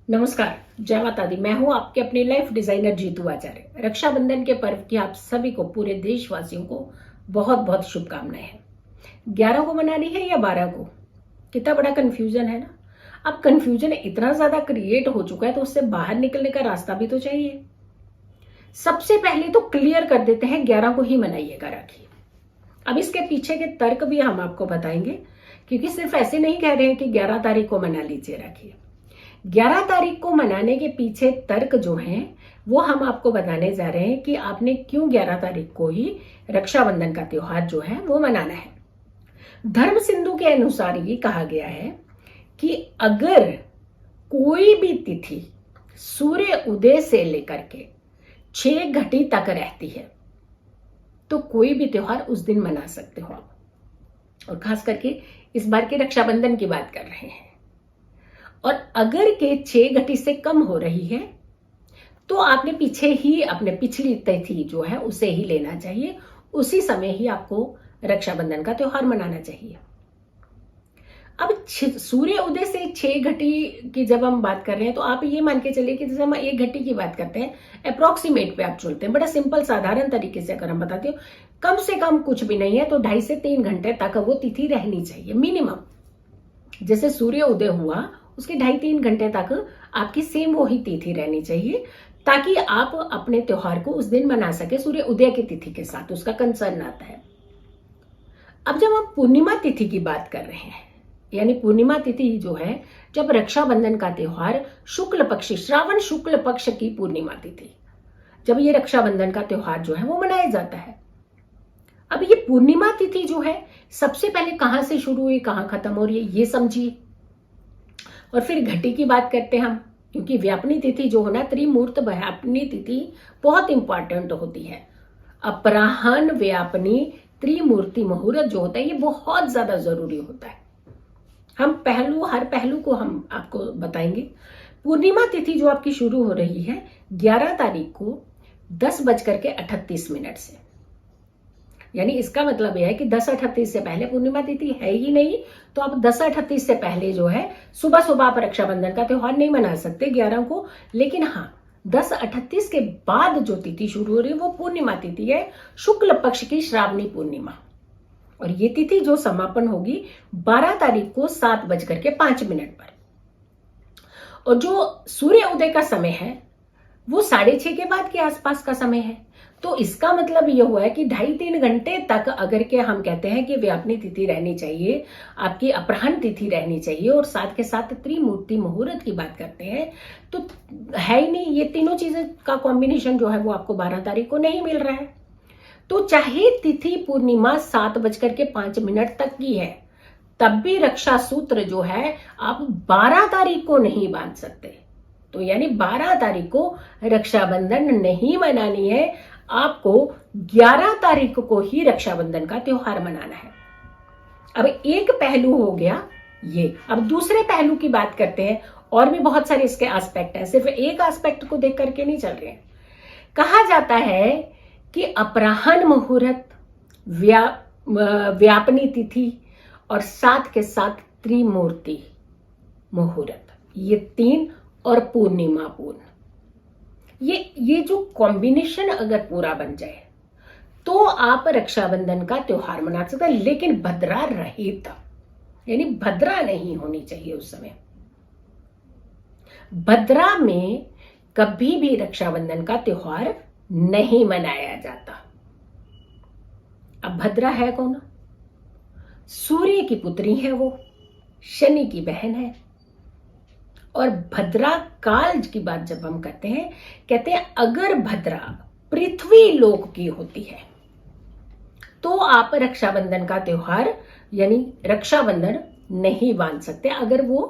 नमस्कार, जय माता दी। मैं हूं आपके अपने लाइफ डिजाइनर जीतू आचार्य। रक्षाबंधन के पर्व की आप सभी को, पूरे देशवासियों को बहुत बहुत शुभकामनाएं हैं। 11 को मनानी है या 12 को? कितना बड़ा कंफ्यूजन है ना। अब कंफ्यूजन इतना ज्यादा क्रिएट हो चुका है तो उससे बाहर निकलने का रास्ता भी तो चाहिए। सबसे पहले तो क्लियर कर देते हैं, 11 को ही मनाइएगा राखी। अब इसके पीछे के तर्क भी हम आपको बताएंगे, क्योंकि सिर्फ ऐसे नहीं कह रहे हैं कि 11 तारीख को मना लीजिए राखी। 11 तारीख को मनाने के पीछे तर्क जो हैं वो हम आपको बताने जा रहे हैं कि आपने क्यों 11 तारीख को ही रक्षाबंधन का त्योहार जो है वो मनाना है। धर्म सिंधु के अनुसार ये कहा गया है कि अगर कोई भी तिथि सूर्य उदय से लेकर के 6 घटी तक रहती है तो कोई भी त्योहार उस दिन मना सकते हो आप। और खास करके इस बार के रक्षाबंधन की बात कर रहे हैं। और अगर के 6 घटी से कम हो रही है तो आपने अपने पिछली तिथि जो है उसे ही लेना चाहिए। उसी समय ही आपको रक्षाबंधन का त्योहार मनाना चाहिए। अब सूर्य उदय से 6 घटी की जब हम बात कर रहे हैं तो आप ये मान के चलिए कि जैसे हम 1 घटी की बात करते हैं, अप्रोक्सीमेट पे आप चलते हैं, बड़ा सिंपल साधारण तरीके से अगर हम बताते हो, कम से कम कुछ भी नहीं है तो 2.5 से 3 घंटे तक वो तिथि रहनी चाहिए मिनिमम। जैसे सूर्य उदय हुआ उसके 2.5-3 घंटे तक आपकी सेम वही तिथि रहनी चाहिए, ताकि आप अपने त्योहार को उस दिन मना सके सूर्य उदय की तिथि के साथ। उसका कंसर्न आता है। अब जब हम पूर्णिमा तिथि की बात कर रहे हैं, यानी पूर्णिमा तिथि जो है जब रक्षाबंधन का त्योहार शुक्ल पक्ष, श्रावण शुक्ल पक्ष की पूर्णिमा तिथि, जब ये रक्षाबंधन का त्योहार जो है वो मनाया जाता है। अब ये पूर्णिमा तिथि जो है सबसे पहले कहां से शुरू हुई, कहां खत्म हो रही है, ये समझिए। और फिर घटी की बात करते हैं हम, क्योंकि व्यापनी तिथि जो होना, त्रिमूर्त व्यापनी तिथि बहुत इंपॉर्टेंट होती है। अपराह्न व्यापनी त्रिमूर्ति मुहूर्त जो होता है ये बहुत ज्यादा जरूरी होता है। हम हर पहलू को हम आपको बताएंगे। पूर्णिमा तिथि जो आपकी शुरू हो रही है 11 तारीख को 10:38 से, यानी इसका मतलब यह है कि 10:38 से पहले पूर्णिमा तिथि है ही नहीं, तो आप 10:38 से पहले जो है सुबह सुबह आप रक्षाबंधन का त्योहार नहीं मना सकते 11 को। लेकिन हाँ, 10:38 के बाद जो तिथि शुरू हो रही है वो पूर्णिमा तिथि है, शुक्ल पक्ष की श्रावणी पूर्णिमा। और ये तिथि जो समापन होगी 12 तारीख को 7:05 पर। और जो सूर्य उदय का समय है वो 6:30 के बाद के आसपास का समय है। तो इसका मतलब यह हुआ है कि 2.5-3 घंटे तक अगर के हम कहते हैं कि व्यापनी तिथि रहनी चाहिए, आपकी अपराह्न तिथि रहनी चाहिए, और साथ के साथ त्रिमूर्ति मुहूर्त की बात करते हैं, तो है ही नहीं। ये तीनों चीजें का कॉम्बिनेशन जो है वो आपको 12 तारीख को नहीं मिल रहा है। तो चाहे तिथि पूर्णिमा 7:05 तक की है, तब भी रक्षा सूत्र जो है आप 12 तारीख को नहीं बांध सकते। तो यानी 12 तारीख को रक्षाबंधन नहीं मनानी है, आपको 11 तारीख को ही रक्षाबंधन का त्योहार मनाना है। अब एक पहलू हो गया ये। अब दूसरे पहलू की बात करते हैं। और भी बहुत सारे इसके एस्पेक्ट हैं, सिर्फ एक एस्पेक्ट को देख करके नहीं चल रहे हैं। कहा जाता है कि अपराह्न मुहूर्त, व्यापनी तिथि और साथ के साथ त्रिमूर्ति मुहूर्त, ये 3 और पूर्णिमा पूर्ण, ये जो कॉम्बिनेशन अगर पूरा बन जाए तो आप रक्षाबंधन का त्योहार मना सकते हैं। लेकिन भद्रा रहित, यानी भद्रा नहीं होनी चाहिए उस समय। भद्रा में कभी भी रक्षाबंधन का त्योहार नहीं मनाया जाता। अब भद्रा है कौन? सूर्य की पुत्री है वो, शनि की बहन है। और भद्रा काल की बात जब हम करते हैं, कहते हैं अगर भद्रा पृथ्वी लोक की होती है तो आप रक्षाबंधन का त्योहार यानी रक्षाबंधन नहीं बांध सकते अगर वो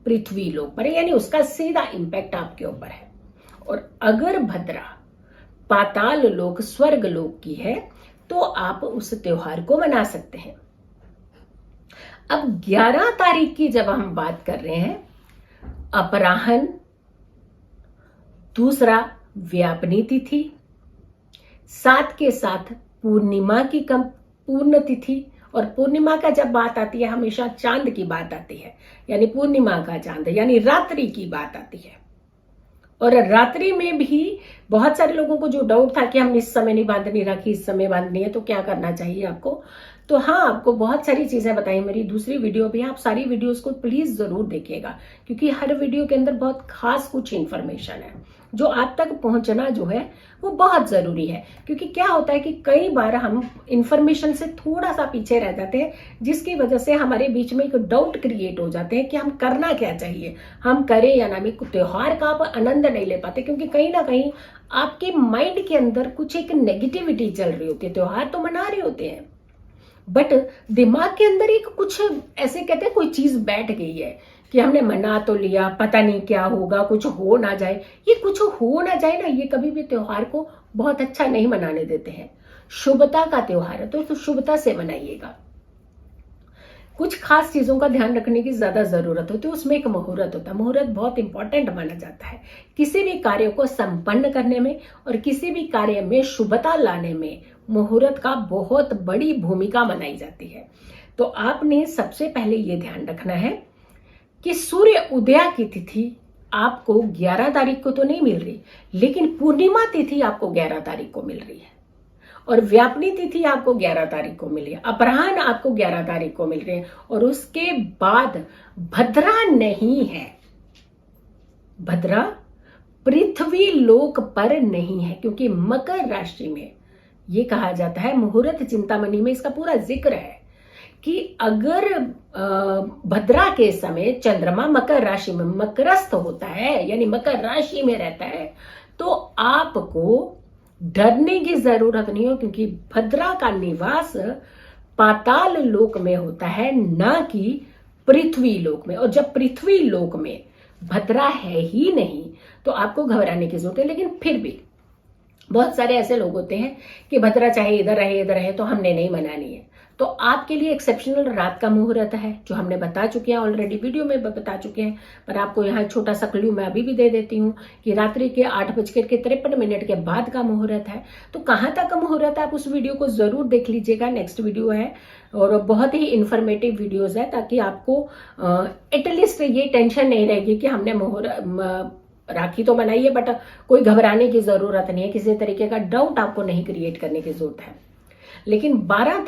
पृथ्वी लोक पर है, यानी उसका सीधा इंपैक्ट आपके ऊपर है। और अगर भद्रा पाताल लोक, स्वर्ग लोक की है तो आप उस त्योहार को मना सकते हैं। अब 11 तारीख की जब हम बात कर रहे हैं, अपराह्न, दूसरा व्यापनी तिथि, साथ के साथ पूर्णिमा की पूर्ण तिथि। और पूर्णिमा का जब बात आती है हमेशा चांद की बात आती है, यानी पूर्णिमा का चांद, यानी रात्रि की बात आती है। और रात्रि में भी बहुत सारे लोगों को जो डाउट था कि हम इस समय नहीं बांधनी राखी, इस समय बांधनी है, तो क्या करना चाहिए आपको। तो हाँ, आपको बहुत सारी चीजें बताई, मेरी दूसरी वीडियो भी है, आप सारी वीडियोस को प्लीज जरूर देखिएगा, क्योंकि हर वीडियो के अंदर बहुत खास कुछ इंफॉर्मेशन है जो आप तक पहुंचना जो है वो बहुत जरूरी है। क्योंकि क्या होता है कि कई बार हम इंफॉर्मेशन से थोड़ा सा पीछे रह जाते हैं, जिसकी वजह से हमारे बीच में एक डाउट क्रिएट हो जाते हैं कि हम करना क्या चाहिए, हम करें या ना। त्योहार का आप आनंद नहीं ले पाते, क्योंकि कहीं ना कहीं आपके माइंड के अंदर कुछ एक नेगेटिविटी चल रही होती है। त्योहार तो मना रहे होते हैं, बट दिमाग के अंदर एक कुछ ऐसे कहते हैं कोई चीज बैठ गई है कि हमने मना तो लिया, पता नहीं क्या होगा, कुछ हो ना जाए। ये कुछ हो ना जाए ना, ये कभी भी त्योहार को बहुत अच्छा नहीं मनाने देते हैं। शुभता का त्योहार है तो शुभता से मनाइएगा। कुछ खास चीजों का ध्यान रखने की ज्यादा जरूरत होती है, उसमें एक मुहूर्त होता है। मुहूर्त बहुत इंपॉर्टेंट माना जाता है किसी भी कार्य को संपन्न करने में, और किसी भी कार्य में शुभता लाने में मुहूर्त का बहुत बड़ी भूमिका मनाई जाती है। तो आपने सबसे पहले ये ध्यान रखना है कि सूर्य उदय की तिथि आपको 11 तारीख को तो नहीं मिल रही, लेकिन पूर्णिमा तिथि आपको 11 तारीख को मिल रही है, और व्यापनी तिथि आपको 11 तारीख को मिली है, अपराह्न आपको 11 तारीख को मिल रही है, और उसके बाद भद्रा नहीं है। भद्रा पृथ्वी लोक पर नहीं है, क्योंकि मकर राशि में ये कहा जाता है, मुहूर्त चिंतामणि में इसका पूरा जिक्र है कि अगर भद्रा के समय चंद्रमा मकर राशि में मकरस्थ होता है, यानी मकर राशि में रहता है, तो आपको डरने की जरूरत नहीं हो, क्योंकि भद्रा का निवास पाताल लोक में होता है, ना कि पृथ्वी लोक में। और जब पृथ्वी लोक में भद्रा है ही नहीं तो आपको घबराने की जरूरत है। लेकिन फिर भी बहुत सारे ऐसे लोग होते हैं कि भद्रा चाहे इधर रहे तो हमने नहीं मनानी है। तो आपके लिए एक्सेप्शनल रात का मुहूर्त है, जो हमने बता चुके हैं ऑलरेडी, वीडियो में बता चुके हैं, पर आपको यहाँ छोटा सा क्लू मैं अभी भी दे देती हूँ कि रात्रि के 8:53 के बाद का मुहूर्त है। तो कहाँ तक का मुहूर्त है, आप उस वीडियो को जरूर देख लीजिएगा। नेक्स्ट वीडियो है और बहुत ही इंफॉर्मेटिव वीडियोज है, ताकि आपको एटलीस्ट ये टेंशन नहीं रहेगी कि हमने राखी तो बनाई है, बट कोई घबराने की जरूरत नहीं है, किसी तरीके का डाउट आपको नहीं क्रिएट करने की जरूरत है। लेकिन 12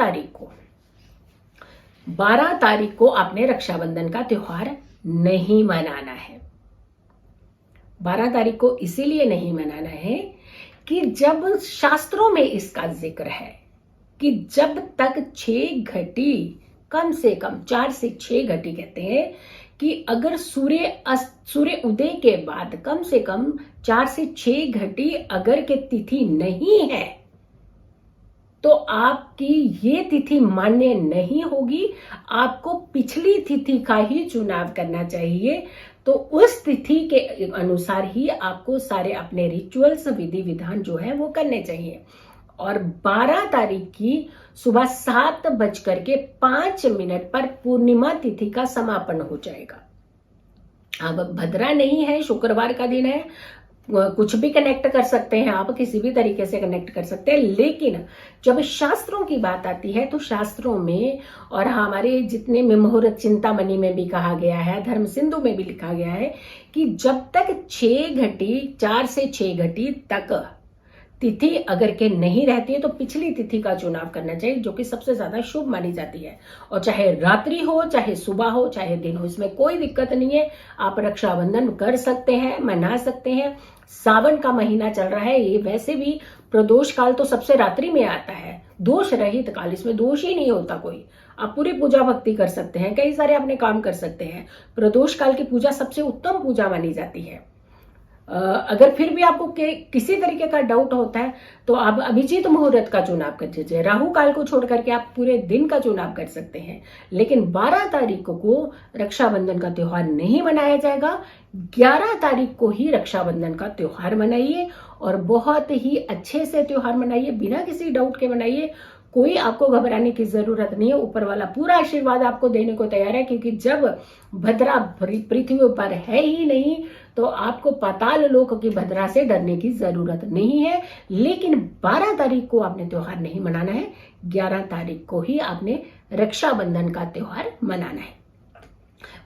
तारीख को आपने रक्षाबंधन का त्योहार नहीं मनाना है। 12 तारीख को इसीलिए नहीं मनाना है कि जब शास्त्रों में इसका जिक्र है कि जब तक 6 घटी, कम से कम 4 से 6 घटी कहते हैं कि अगर सूर्य उदय के बाद कम से कम 4 से 6 घटी अगर के तिथि नहीं है तो आपकी ये तिथि मान्य नहीं होगी। आपको पिछली तिथि का ही चुनाव करना चाहिए। तो उस तिथि के अनुसार ही आपको सारे अपने रिचुअल्स, विधि विधान जो है वो करने चाहिए। और 12 तारीख की सुबह 7:05 पर पूर्णिमा तिथि का समापन हो जाएगा। अब भद्रा नहीं है, शुक्रवार का दिन है, कुछ भी कनेक्ट कर सकते हैं आप, किसी भी तरीके से कनेक्ट कर सकते हैं। लेकिन जब शास्त्रों की बात आती है तो शास्त्रों में और हमारे जितने में मुहूर्त चिंतामणि में भी कहा गया है, धर्म सिंधु में भी लिखा गया है कि जब तक 4 से 6 घटी तक तिथि अगर के नहीं रहती है तो पिछली तिथि का चुनाव करना चाहिए, जो कि सबसे ज्यादा शुभ मानी जाती है। और चाहे रात्रि हो, चाहे सुबह हो, चाहे दिन हो, इसमें कोई दिक्कत नहीं है। आप रक्षाबंधन कर सकते हैं, मना सकते हैं। सावन का महीना चल रहा है, ये वैसे भी प्रदोष काल तो सबसे रात्रि में आता है, दोष रहित काल, इसमें दोष ही नहीं होता कोई। आप पूरी पूजा भक्ति कर सकते हैं, कई सारे अपने काम कर सकते हैं। प्रदोष काल की पूजा सबसे उत्तम पूजा मानी जाती है। अगर फिर भी आपको किसी तरीके का डाउट होता है तो आप अभिजीत मुहूर्त का चुनाव कर दीजिए। राहु काल को छोड़ करके आप पूरे दिन का चुनाव कर सकते हैं। लेकिन 12 तारीख को रक्षाबंधन का त्योहार नहीं मनाया जाएगा। 11 तारीख को ही रक्षाबंधन का त्योहार मनाइए और बहुत ही अच्छे से त्योहार मनाइए, बिना किसी डाउट के मनाइए। कोई आपको घबराने की जरूरत नहीं है। ऊपर वाला पूरा आशीर्वाद आपको देने को तैयार है, क्योंकि जब भद्रा पृथ्वी पर है ही नहीं तो आपको पाताल लोक की भद्रा से डरने की जरूरत नहीं है। लेकिन 12 तारीख को आपने त्योहार नहीं मनाना है, 11 तारीख को ही आपने रक्षाबंधन का त्योहार मनाना है।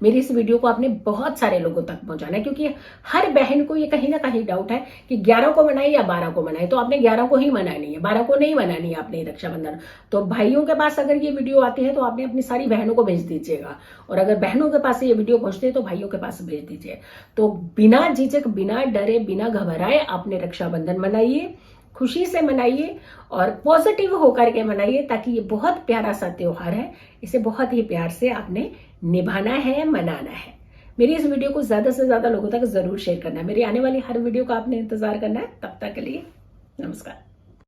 मेरी इस वीडियो को आपने बहुत सारे लोगों तक पहुंचाना है, क्योंकि हर बहन को ये कहीं ना कहीं डाउट है कि 11 को मनाए या 12 को मनाए। तो आपने 11 को ही मनानी है, 12 को नहीं मनानी है आपने रक्षाबंधन। तो भाइयों के पास अगर ये वीडियो आती है तो आपने अपनी सारी बहनों को भेज दीजिएगा, और अगर बहनों के पास ये वीडियो पहुंचती है तो भाइयों के पास भेज दीजिए। तो बिना झिझक, बिना डरे, बिना घबराए आपने रक्षाबंधन मनाइए, खुशी से मनाइए और पॉजिटिव होकर के मनाइए, ताकि ये बहुत प्यारा सा त्योहार है, इसे बहुत ही प्यार से आपने निभाना है, मनाना है। मेरी इस वीडियो को ज्यादा से ज्यादा लोगों तक जरूर शेयर करना है। मेरी आने वाली हर वीडियो का आपने इंतजार करना है। तब तक के लिए नमस्कार।